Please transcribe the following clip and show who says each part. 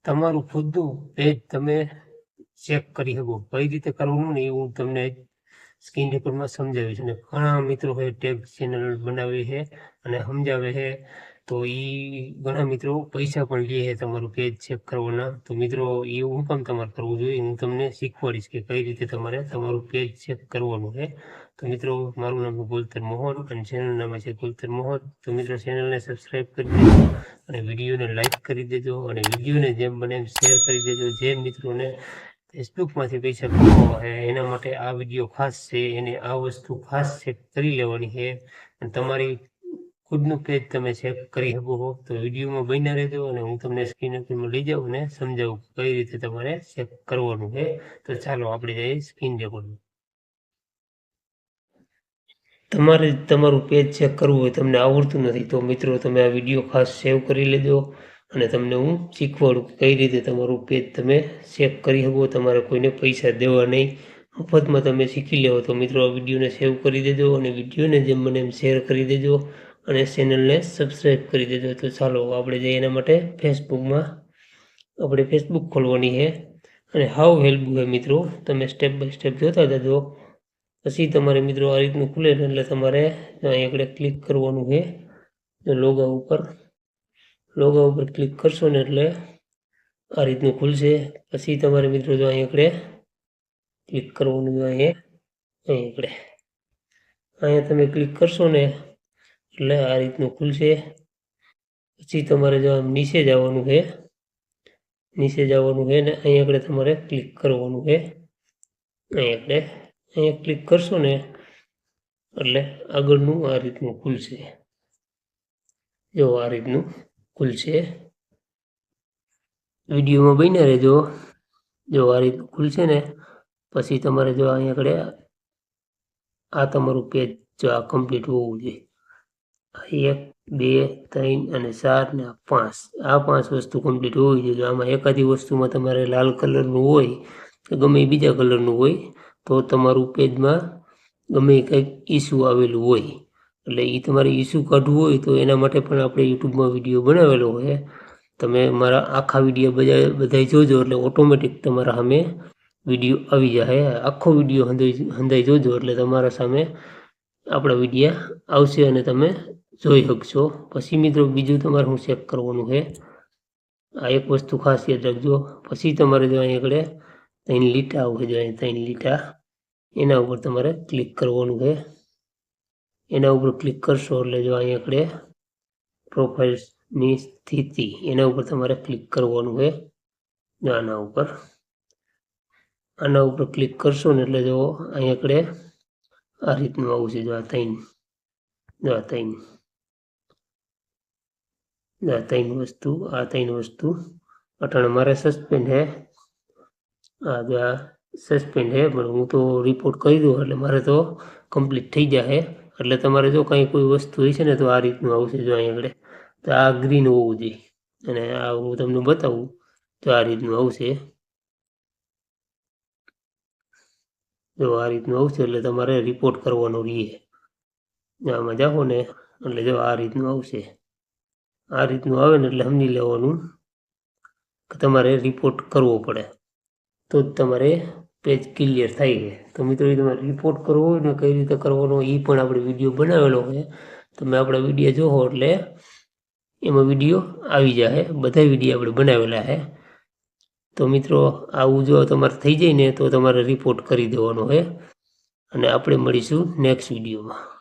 Speaker 1: તમારું ખુદનું પેજ તમે ચેક કરી શકો. કઈ રીતે કરવાનું ને એ હું તમને સ્ક્રીન રેકોર્ડમાં સમજાવીશ. અને ઘણા મિત્રો ટેગ ચેનલ બનાવે છે અને સમજાવે છે, તો એ ઘણા મિત્રો પૈસા પણ લે છે તમારું પેજ ચેક કરવાના. તો મિત્રો એ હું કામ તમારે કરવું જોઈએ, હું તમને શીખવાડીશ કે કઈ રીતે તમારે તમારું પેજ ચેક કરવાનું છે. તો મિત્રો મારું નામ છે ગોલતર મોહન અને ચેનલ નામ છે ગોલતર મોહન. તો મિત્રો ચેનલને સબસ્ક્રાઈબ કરી દેજો અને વિડીયોને લાઈક કરી દેજો અને વિડીયોને જેમ બને એમ શેર કરી દેજો. જે મિત્રોને ફેસબુકમાંથી પૈસા કમાવા છે એના માટે આ વિડીયો ખાસ છે, એને આ વસ્તુ ખાસ ચેક કરી લેવાની છે. અને તમારી ખુદનું પેજ તમે ચેક કરી શકો છો. તો વિડીયોમાં બન્યા રહેજો અને હું તમને સ્ક્રીન રેકોર્ડમાં લઈ જાઉં અને સમજાવું કઈ રીતે તમારે ચેક કરવાનું છે. તો ચાલો આપણે જઈએ સ્ક્રીન રેકોર્ડમાં. તમારે તમારું પેજ ચેક કરવું હોય, તમને આવડતું નથી, તો મિત્રો તમે આ વિડીયો ખાસ સેવ કરી લેજો અને તમને હું શીખવાડું કઈ રીતે તમારું પેજ તમે ચેક કરી શકો. તમારે કોઈને પૈસા દેવા નહીં, મફતમાં તમે શીખી લેવો. તો મિત્રો આ વિડીયોને સેવ કરી દેજો અને વિડીયોને જેમ મને એમ શેર કરી દેજો અને ચેનલને સબસ્ક્રાઈબ કરી દેજો. તો ચાલો આપણે જઈએ એના માટે ફેસબુકમાં. આપણે ફેસબુક ખોલવાની છે અને હાવ હેલ્પફુલ છે મિત્રો, તમે સ્ટેપ બાય સ્ટેપ જોતા જજો. પછી તમારે મિત્રો આ રીતનું ખુલે એટલે તમારે અહીં આગળ ક્લિક કરવાનું છે. લોગા ઉપર ક્લિક કરશો ને એટલે આ રીતનું ખુલશે. પછી તમારે મિત્રો જો અહીં આગળ ક્લિક કરવાનું જો અહીંયા તમે ક્લિક કરશો ને એટલે આ રીતનું ખુલશે. પછી તમારે જો આમ નીચે જવાનું છે ને અહીં આગળ તમારે ક્લિક કરવાનું છે. અહીંયા ક્લિક કરશો ને એટલે આગળનું આ રીતનું ખુલશે. જો આ રીતનું ખુલશે. વિડીયોમાં બન્યા રહેજો. જો આ રીતનું ખુલશે ને પછી તમારે જો અહીંયા આગળ આ તમારું પેજ જો આ કમ્પ્લીટ હોવું જોઈએ. 1 2 3 અને 4 ને 5 આ 5 વસ્તુ કમ્પ્લીટ હોવી જોઈએ. આમાં એકાદી વસ્તુમાં તમારે લાલ કલરનું હોય કે ગમે બીજા કલરનું હોય તો તમારું પેજમાં ગમે કંઈક ઇસ્યુ આવેલું હોય. એટલે એ તમારે ઇસ્યુ કાઢવું હોય તો એના માટે પણ આપણે યુટ્યુબમાં વિડીયો બનાવેલો હોય. તમે મારા આખા વિડીયો બધા જોજો એટલે ઓટોમેટિક તમારા સામે વિડીયો આવી જાય. આખો વિડીયો હંધાઈ જોજો એટલે તમારા સામે આપણા વિડીયા આવશે અને તમે જોઈ શકશો. પછી મિત્રો બીજું તમારે શું ચેક કરવાનું છે, આ એક વસ્તુ ખાસ યાદ રાખજો. પછી તમારે જો અહીં આગળ 3 લીટા આવે છે, 3 લીટા એના ઉપર તમારે ક્લિક કરવાનું છે. એના ઉપર ક્લિક કરશો એટલે જો અહીં આગળ પ્રોફાઇલની સ્થિતિ એના ઉપર તમારે ક્લિક કરવાનું છે. આના ઉપર ક્લિક કરશો ને એટલે જો અહીં આગળ આ રીતનું આવશે. જો આ 3 વસ્તુ અટાણે મારે સસ્પેન્ડ છે. આ સસ્પેન્ડ છે પણ હું તો રિપોર્ટ કરી દઉં એટલે મારે તો કમ્પ્લીટ થઈ જાય. એટલે તમારે જો કોઈ વસ્તુ હોય છે ને તો આ રીતનું આવશે. જો અહીં આગળ તો આ ગ્રીન હોવું જોઈએ અને આ હું તમને બતાવું તો આ રીતનું આવશે. જો આ રીતનું આવશે એટલે તમારે રિપોર્ટ કરવાનો રહીએ. આમાં જાઓ ને એટલે જો આ રીતનું આવશે. આ રીતનું આવે ને એટલે સમજી લેવાનું કે તમારે રિપોર્ટ કરવો પડે તો જ તમારે પેજ ક્લિયર થાય છે. તો મિત્રો તમારે રિપોર્ટ કરવો હોય ને કઈ રીતે કરવાનો એ પણ આપણે વિડીયો બનાવેલો છે. તમે આપણા વિડીયો જોવો એટલે એમાં વિડીયો આવી જાય. બધા વિડીયો આપણે બનાવેલા છે. તો મિત્રો આવું જો તમારે થઈ જાય ને તો તમારે રિપોર્ટ કરી દેવાનો છે અને આપણે મળીશું નેક્સ્ટ વિડીયોમાં.